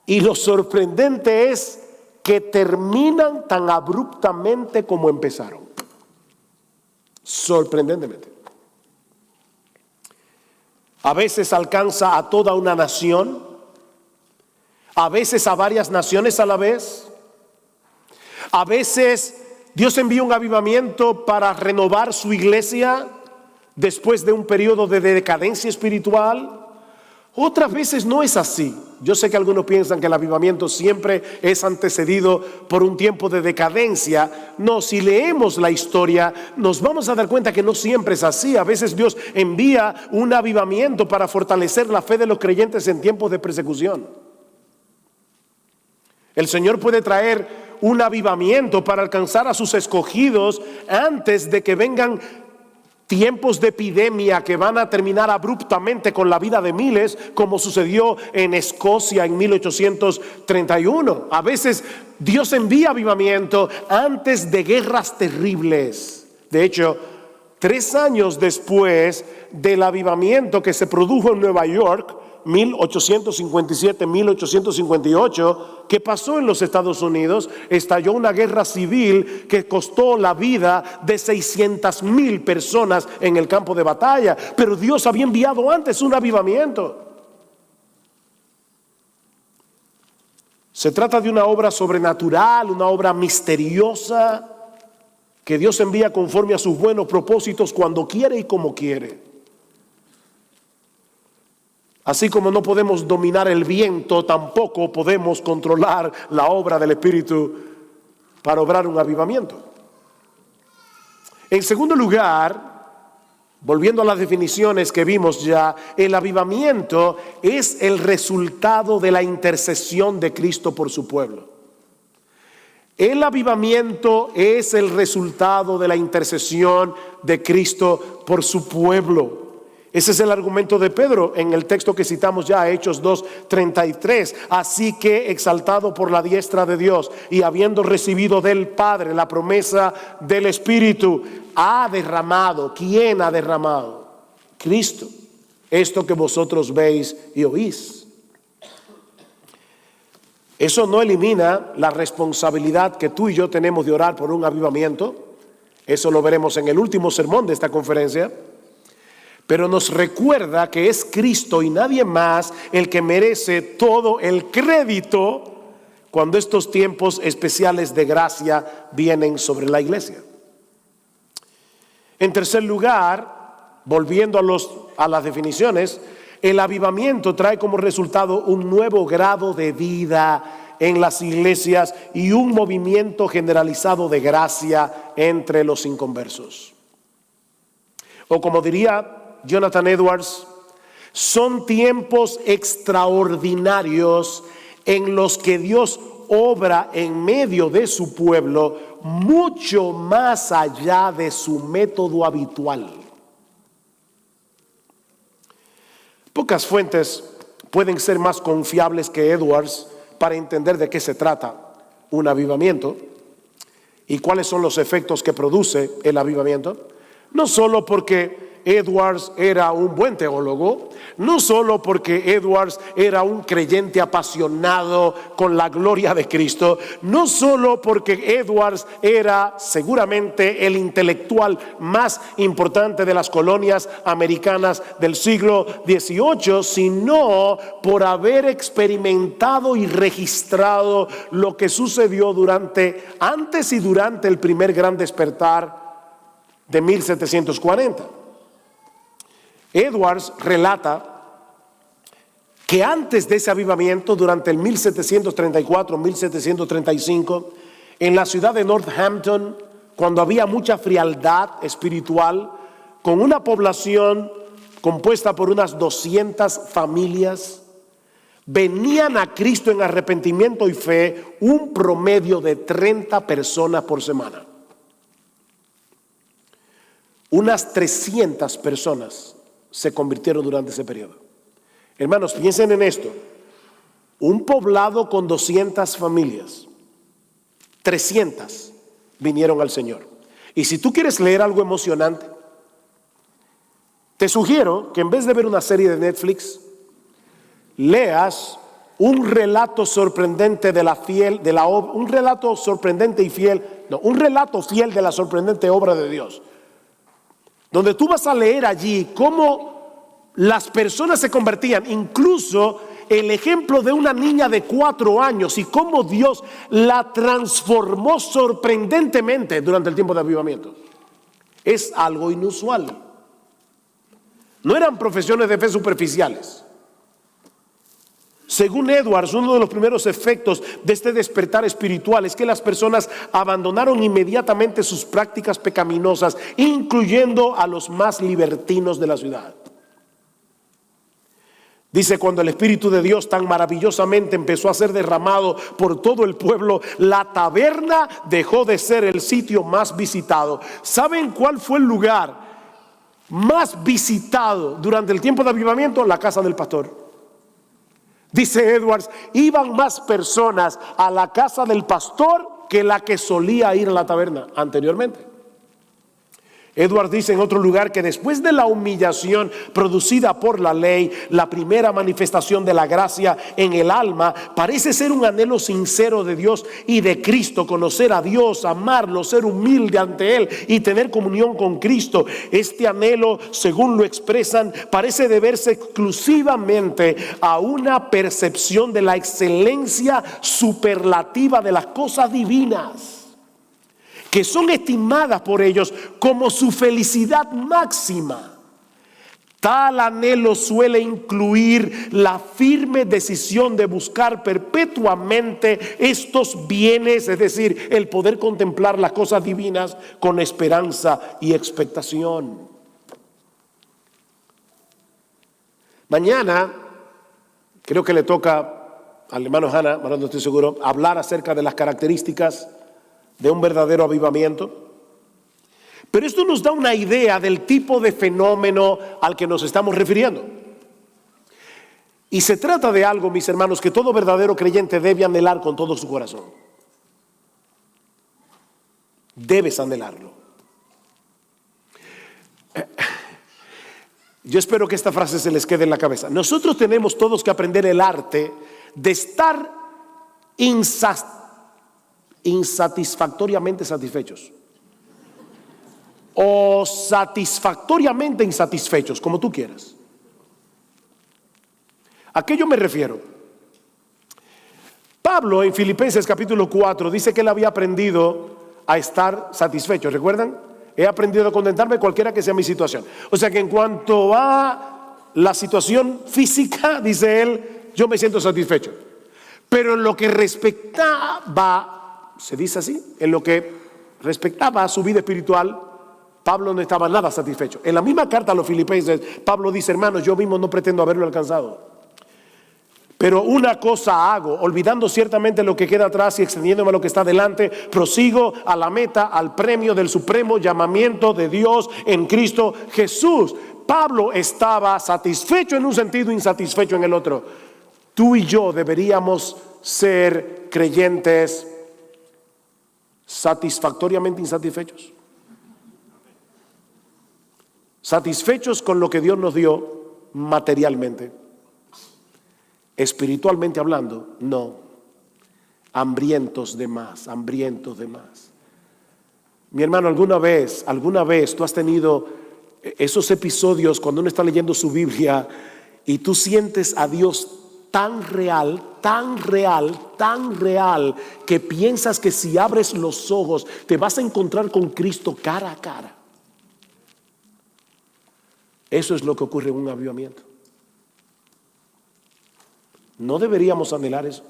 y lo sorprendente es que terminan tan abruptamente como empezaron. Sorprendentemente. A veces alcanza a toda una nación, a veces a varias naciones a la vez. A veces Dios envía un avivamiento para renovar su iglesia después de un periodo de decadencia espiritual. Otras veces no es así. Yo sé que algunos piensan que el avivamiento siempre es antecedido por un tiempo de decadencia. No, si leemos la historia nos vamos a dar cuenta que no siempre es así. A veces Dios envía un avivamiento para fortalecer la fe de los creyentes en tiempos de persecución. El Señor puede traer un avivamiento para alcanzar a sus escogidos antes de que vengan tiempos de epidemia que van a terminar abruptamente con la vida de miles, como sucedió en Escocia en 1831. A veces Dios envía avivamiento antes de guerras terribles. De hecho, 3 años después del avivamiento que se produjo en Nueva York, 1857-1858, que pasó en los Estados Unidos, estalló una guerra civil que costó la vida de 600,000 personas en el campo de batalla. Pero Dios había enviado antes un avivamiento. Se trata de una obra sobrenatural, una obra misteriosa que Dios envía conforme a sus buenos propósitos, cuando quiere y como quiere. Así como no podemos dominar el viento, tampoco podemos controlar la obra del Espíritu para obrar un avivamiento. En segundo lugar, volviendo a las definiciones que vimos ya, el avivamiento es el resultado de la intercesión de Cristo por su pueblo. El avivamiento es el resultado de la intercesión de Cristo por su pueblo. Ese es el argumento de Pedro en el texto que citamos ya, Hechos 2:33. Así que, exaltado por la diestra de Dios y habiendo recibido del Padre la promesa del Espíritu, ha derramado. ¿Quién ha derramado? Cristo. Esto que vosotros veis y oís. Eso no elimina la responsabilidad que tú y yo tenemos de orar por un avivamiento. Eso lo veremos en el último sermón de esta conferencia. Pero nos recuerda que es Cristo y nadie más el que merece todo el crédito cuando estos tiempos especiales de gracia vienen sobre la iglesia. En tercer lugar, volviendo a las definiciones, el avivamiento trae como resultado un nuevo grado de vida en las iglesias y un movimiento generalizado de gracia entre los inconversos. O como diría Jonathan Edwards, son tiempos extraordinarios en los que Dios obra en medio de su pueblo mucho más allá de su método habitual. Pocas fuentes pueden ser más confiables que Edwards para entender de qué se trata un avivamiento y cuáles son los efectos que produce el avivamiento. No solo porque Edwards era un buen teólogo, no solo porque Edwards era un creyente apasionado con la gloria de Cristo, no solo porque Edwards era seguramente el intelectual más importante de las colonias americanas del siglo XVIII, sino por haber experimentado y registrado lo que sucedió antes y durante el primer gran despertar de 1740. Edwards relata que antes de ese avivamiento, durante el 1734-1735, en la ciudad de Northampton, cuando había mucha frialdad espiritual, con una población compuesta por unas 200 familias, venían a Cristo en arrepentimiento y fe un promedio de 30 personas por semana. Unas 300 personas se convirtieron durante ese periodo. Hermanos, piensen en esto. Un poblado con 200 familias, 300 vinieron al Señor. Y si tú quieres leer algo emocionante, te sugiero que en vez de ver una serie de Netflix, leas un relato sorprendente un relato fiel de la sorprendente obra de Dios. Donde tú vas a leer allí cómo las personas se convertían, incluso el ejemplo de una niña de 4 años y cómo Dios la transformó sorprendentemente durante el tiempo de avivamiento. Es algo inusual. No eran profesiones de fe superficiales. Según Edwards, uno de los primeros efectos de este despertar espiritual es que las personas abandonaron inmediatamente sus prácticas pecaminosas, incluyendo a los más libertinos de la ciudad. Dice, cuando el Espíritu de Dios tan maravillosamente empezó a ser derramado por todo el pueblo, la taberna dejó de ser el sitio más visitado. ¿Saben cuál fue el lugar más visitado durante el tiempo de avivamiento? La casa del pastor. Dice Edwards, iban más personas a la casa del pastor que la que solía ir a la taberna anteriormente. Edwards dice en otro lugar que después de la humillación producida por la ley, la primera manifestación de la gracia en el alma parece ser un anhelo sincero de Dios y de Cristo, conocer a Dios, amarlo, ser humilde ante Él y tener comunión con Cristo. Este anhelo, según lo expresan, parece deberse exclusivamente a una percepción de la excelencia superlativa de las cosas divinas, que son estimadas por ellos como su felicidad máxima. Tal anhelo suele incluir la firme decisión de buscar perpetuamente estos bienes, es decir, el poder contemplar las cosas divinas con esperanza y expectación. Mañana, creo que le toca al hermano Hanna, ahora no estoy seguro, hablar acerca de las características de un verdadero avivamiento. Pero esto nos da una idea del tipo de fenómeno al que nos estamos refiriendo. Y se trata de algo, mis hermanos, que todo verdadero creyente debe anhelar con todo su corazón. Debes anhelarlo. Yo espero que esta frase se les quede en la cabeza. Nosotros tenemos todos que aprender el arte de estar insatisfactoriamente satisfechos. O satisfactoriamente insatisfechos, como tú quieras. ¿A qué yo me refiero? Pablo en Filipenses capítulo 4 dice que él había aprendido a estar satisfecho. ¿Recuerdan? He aprendido a contentarme cualquiera que sea mi situación. O sea que en cuanto a la situación física, dice él, yo me siento satisfecho. Pero en lo que respectaba, se dice así, en lo que respectaba a su vida espiritual, Pablo no estaba nada satisfecho. En la misma carta a los Filipenses, Pablo dice, hermanos, yo mismo no pretendo haberlo alcanzado. Pero una cosa hago, olvidando ciertamente lo que queda atrás y extendiéndome a lo que está delante, prosigo a la meta, al premio del supremo llamamiento de Dios en Cristo Jesús. Pablo estaba satisfecho en un sentido, insatisfecho en el otro. Tú y yo deberíamos ser creyentes satisfactoriamente insatisfechos. Satisfechos con lo que Dios nos dio materialmente. Espiritualmente hablando, no. Hambrientos de más, hambrientos de más. Mi hermano, alguna vez tú has tenido esos episodios cuando uno está leyendo su Biblia y tú sientes a Dios tan real, tan real, tan real, que piensas que si abres los ojos te vas a encontrar con Cristo cara a cara. Eso es lo que ocurre en un avivamiento. No deberíamos anhelar eso.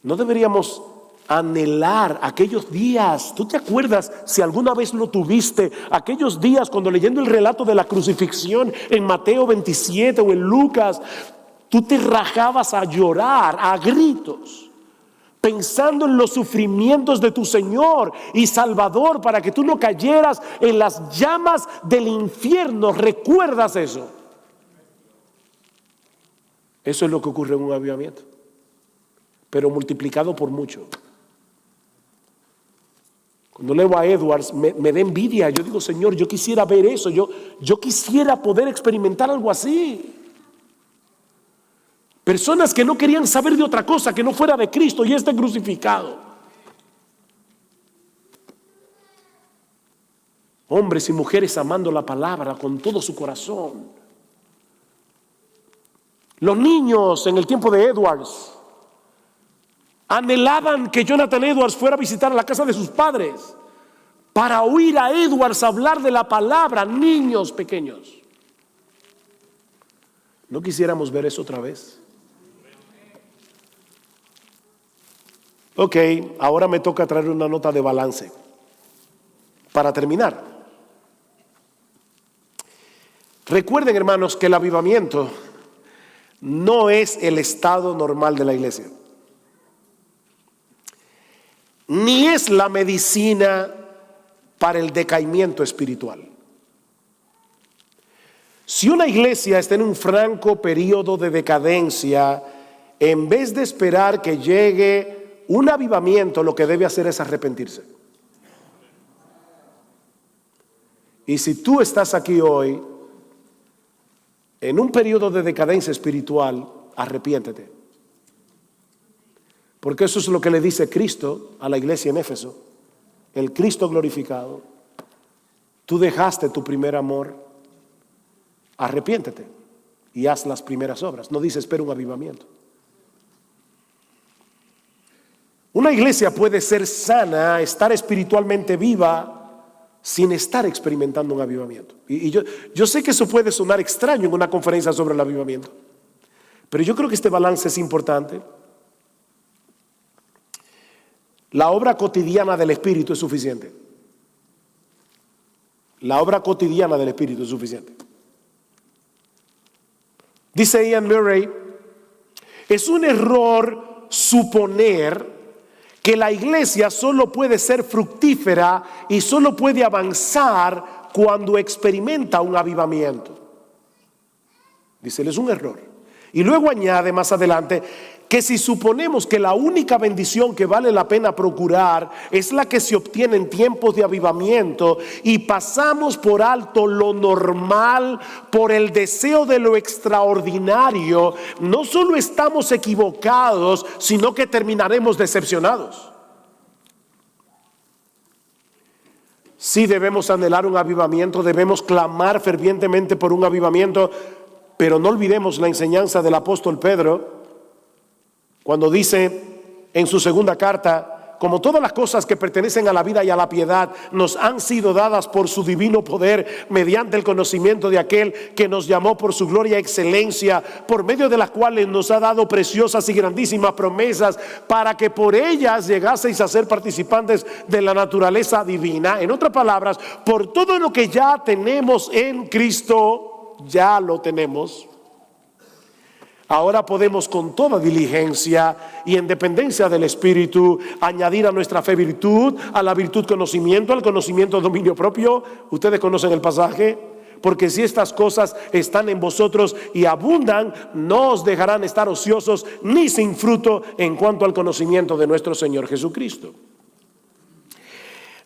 No deberíamos anhelar aquellos días. ¿Tú te acuerdas, si alguna vez lo tuviste, aquellos días cuando leyendo el relato de la crucifixión en Mateo 27 o en Lucas, tú te rajabas a llorar a gritos, pensando en los sufrimientos de tu Señor y Salvador para que tú no cayeras en las llamas del infierno? ¿Recuerdas eso? Eso es lo que ocurre en un avivamiento, pero multiplicado por mucho. Cuando leo a Edwards me da envidia. Yo digo, Señor, yo quisiera ver eso, yo quisiera poder experimentar algo así. Personas que no querían saber de otra cosa que no fuera de Cristo y este crucificado. Hombres y mujeres amando la palabra con todo su corazón. Los niños en el tiempo de Edwards anhelaban que Jonathan Edwards fuera a visitar la casa de sus padres para oír a Edwards hablar de la palabra. Niños pequeños. ¿No quisiéramos ver eso otra vez? Ok, ahora me toca traer una nota de balance para terminar. Recuerden, hermanos, que el avivamiento no es el estado normal de la iglesia, ni es la medicina para el decaimiento espiritual. Si una iglesia está en un franco periodo de decadencia, en vez de esperar que llegue un avivamiento, lo que debe hacer es arrepentirse. Y si tú estás aquí hoy en un periodo de decadencia espiritual, arrepiéntete. Porque eso es lo que le dice Cristo a la iglesia en Éfeso. El Cristo glorificado. Tú dejaste tu primer amor. Arrepiéntete y haz las primeras obras. No dice espera un avivamiento. Una iglesia puede ser sana, estar espiritualmente viva, sin estar experimentando un avivamiento. Y yo sé que eso puede sonar extraño en una conferencia sobre el avivamiento, pero yo creo que este balance es importante. La obra cotidiana del Espíritu es suficiente. La obra cotidiana del Espíritu es suficiente. Dice Ian Murray, es un error suponer que la iglesia solo puede ser fructífera y solo puede avanzar cuando experimenta un avivamiento. Dice, es un error. Y luego añade más adelante que si suponemos que la única bendición que vale la pena procurar es la que se obtiene en tiempos de avivamiento y pasamos por alto lo normal por el deseo de lo extraordinario, no solo estamos equivocados, sino que terminaremos decepcionados. Sí debemos anhelar un avivamiento, debemos clamar fervientemente por un avivamiento, pero no olvidemos la enseñanza del apóstol Pedro, cuando dice en su segunda carta, como todas las cosas que pertenecen a la vida y a la piedad nos han sido dadas por su divino poder, mediante el conocimiento de aquel que nos llamó por su gloria y excelencia, por medio de las cuales nos ha dado preciosas y grandísimas promesas, para que por ellas llegaseis a ser participantes de la naturaleza divina. En otras palabras, por todo lo que ya tenemos en Cristo, ya lo tenemos. Ahora podemos con toda diligencia y en dependencia del Espíritu añadir a nuestra fe virtud, a la virtud conocimiento, al conocimiento dominio propio. Ustedes conocen el pasaje. Porque si estas cosas están en vosotros y abundan, no os dejarán estar ociosos ni sin fruto en cuanto al conocimiento de nuestro Señor Jesucristo.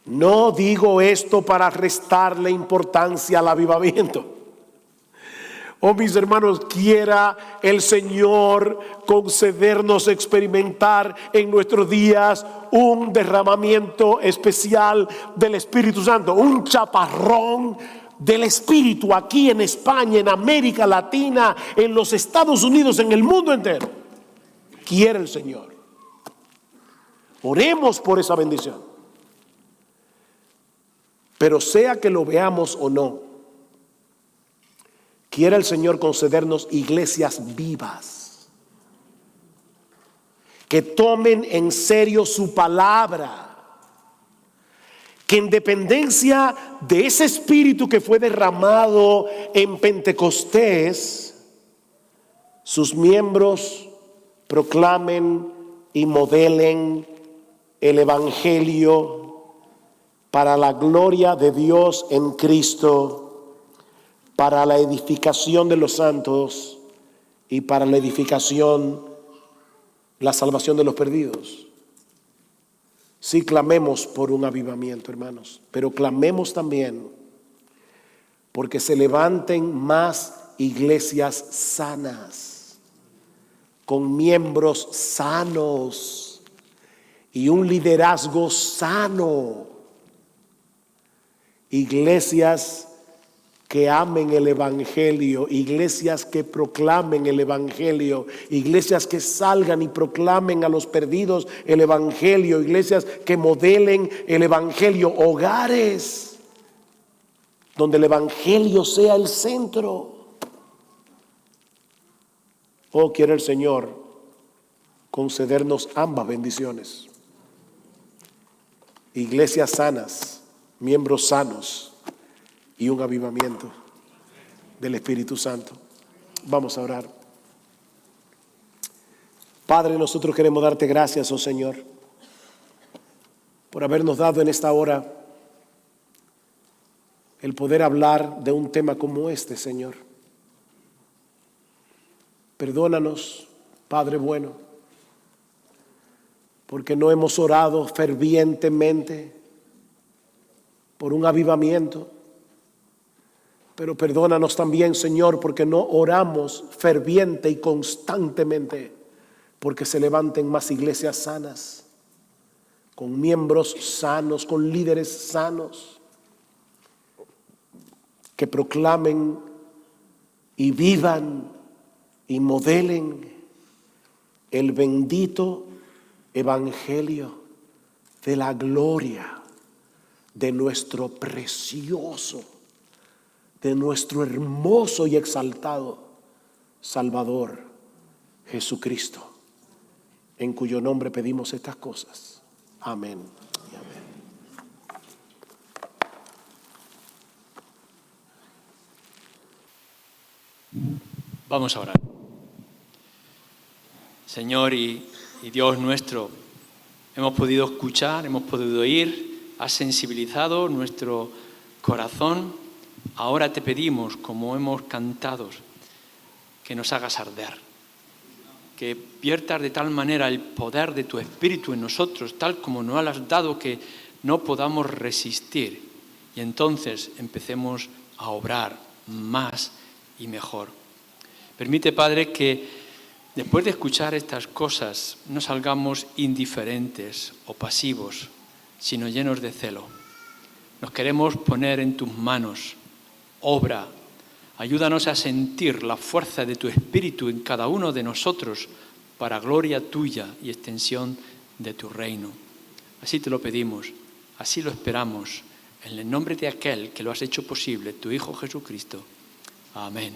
No digo esto para restarle importancia al avivamiento. Oh, mis hermanos, quiera el Señor concedernos experimentar en nuestros días un derramamiento especial del Espíritu Santo, un chaparrón del Espíritu aquí en España, en América Latina, en los Estados Unidos, en el mundo entero. Quiere el Señor. Oremos por esa bendición. Pero sea que lo veamos o no, quiere el Señor concedernos iglesias vivas, que tomen en serio su palabra, que en dependencia de ese espíritu que fue derramado en Pentecostés, sus miembros proclamen y modelen el evangelio para la gloria de Dios en Cristo, para la edificación de los santos y para la edificación, la salvación de los perdidos. Sí, clamemos por un avivamiento, hermanos, pero clamemos también porque se levanten más iglesias sanas, con miembros sanos y un liderazgo sano. Iglesias que amen el evangelio, iglesias que proclamen el evangelio, iglesias que salgan y proclamen a los perdidos el evangelio, iglesias que modelen el evangelio, hogares donde el evangelio sea el centro. Oh, quiere el Señor concedernos ambas bendiciones: iglesias sanas, miembros sanos y un avivamiento del Espíritu Santo. Vamos a orar. Padre, nosotros queremos darte gracias, oh Señor, por habernos dado en esta hora el poder hablar de un tema como este, Señor. Perdónanos, Padre bueno, porque no hemos orado fervientemente por un avivamiento. Pero perdónanos también, Señor, porque no oramos ferviente y constantemente porque se levanten más iglesias sanas, con miembros sanos, con líderes sanos, que proclamen y vivan y modelen el bendito evangelio de la gloria de nuestro precioso, de nuestro hermoso y exaltado Salvador Jesucristo, en cuyo nombre pedimos estas cosas. Amén y amén. Vamos a orar. Señor y Dios nuestro, hemos podido escuchar, hemos podido oír, has sensibilizado nuestro corazón. Ahora te pedimos, como hemos cantado, que nos hagas arder, que viertas de tal manera el poder de tu Espíritu en nosotros, tal como nos has dado, que no podamos resistir, y entonces empecemos a obrar más y mejor. Permite, Padre, que después de escuchar estas cosas no salgamos indiferentes o pasivos, sino llenos de celo. Nos queremos poner en tus manos. Obra, ayúdanos a sentir la fuerza de tu Espíritu en cada uno de nosotros para gloria tuya y extensión de tu reino. Así te lo pedimos, así lo esperamos, en el nombre de aquel que lo has hecho posible, tu Hijo Jesucristo. Amén.